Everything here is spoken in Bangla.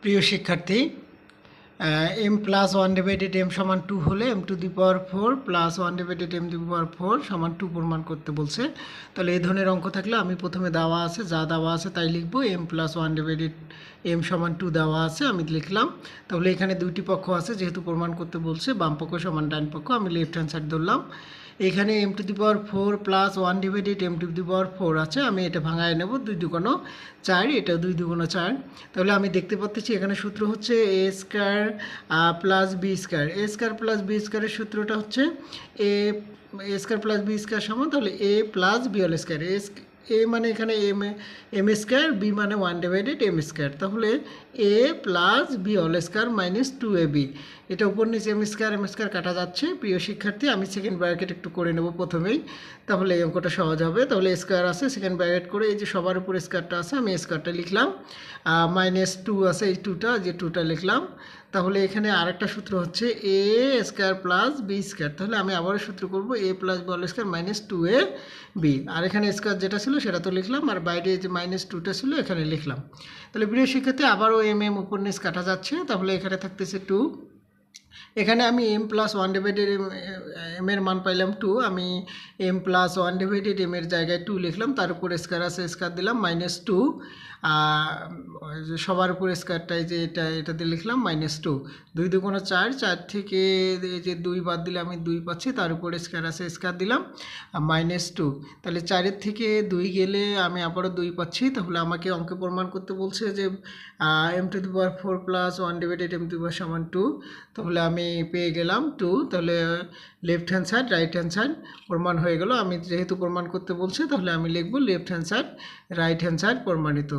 প্রিয় শিক্ষার্থী, m plus one divided m সমান 2 হলে m to the power 4 plus one divided m to the power 4 সমান 2 প্রমাণ করতে বলছে। তাহলে এই ধরনের অঙ্ক থাকলে আমি প্রথমে দেওয়া আছে যা দেওয়া আছে তাই লিখবো। m plus one divided m সমান 2 দেওয়া আছে, আমি লিখলাম। তাহলে এখানে দুইটি পক্ষ আছে, যেহেতু প্রমাণ করতে বলছে বাম পক্ষ সমান ডান পক্ষ, আমি লেফট হ্যান্ড সাইড ধরলাম। এখানে m to the power 4 plus one divided m to the power 4 আছে, আমি এটা ভাঙায় নেব। 2 দুগুণ 4, এটা 2 দুগুণ 4। তাহলে আমি দেখতে পাচ্ছি এখানে সূত্র হচ্ছে a square plus B square. A square plus B স্কয়ারের সূত্রটা হচ্ছে A square plus B square সমান তাহলে a plus B whole square. A মানে এখানে এম স্কয়ার, বি মানে ওয়ান ডিভাইডেড এম স্কয়ার। তাহলে A plus B whole square minus 2ab। এটা উপর নিচে এম স্কয়ার কাটা যাচ্ছে। প্রিয় শিক্ষার্থী, আমি সেকেন্ড ব্র্যাকেট একটু করে নেব প্রথমেই, তাহলে এই অঙ্কটা সহজ হবে। তাহলে স্কয়ার আছে, সেকেন্ড ব্র্যাকেট করে এই যে সবার উপর স্কয়ারটা আছে, আমি স্কয়ারটা লিখলাম। মাইনাস 2 আছে, এই 2টা লিখলাম। তাহলে এখানে আরেকটা সূত্র হচ্ছে A square plus B square. তাহলে আমি আবারও সূত্র করব A plus B whole square minus 2ab। আর এখানে স্কয়ার যেটা ছিল সেটা তো লিখলাম, আর বাইরে যে মাইনাস 2টা ছিল এখানে লিখলাম। তাহলে প্রিয় শিক্ষার্থী, আবারও এম উপর নিচ কাটা যাচ্ছে। তাহলে এখানে থাকতেছে 2। এখানে আমি m plus one divided m এর মান পাইলাম 2। আমি m plus one divided m এর জায়গায় 2 লিখলাম, তার উপর স্কয়ার আছে, স্কয়ার দিলাম মাইনাস 2। সবার উপর স্কয়ারটাই যে এটা দিয়ে লিখলাম মাইনাস 2। 2 দুগুণ 4, 4 থেকে এই যে 2 বাদ দিলে আমি 2 পাচ্ছি, তার উপর স্কয়ার আছে, স্কয়ার দিলাম মাইনাস 2। তাহলে 4 থেকে 2 গেলে আমি আবারও 2 পাচ্ছি। তাহলে আমাকে অঙ্কে প্রমাণ করতে বলছে যে m to the power 4 plus one divided m to the power সমান 2। তাহলে আমি পেয়ে গেলাম 2। তাহলে left hand side right hand side প্রমাণ হয়ে গেল। আমি যেহেতু প্রমাণ করতে বলছে তাহলে আমি লিখব left hand side right hand side প্রমাণিত।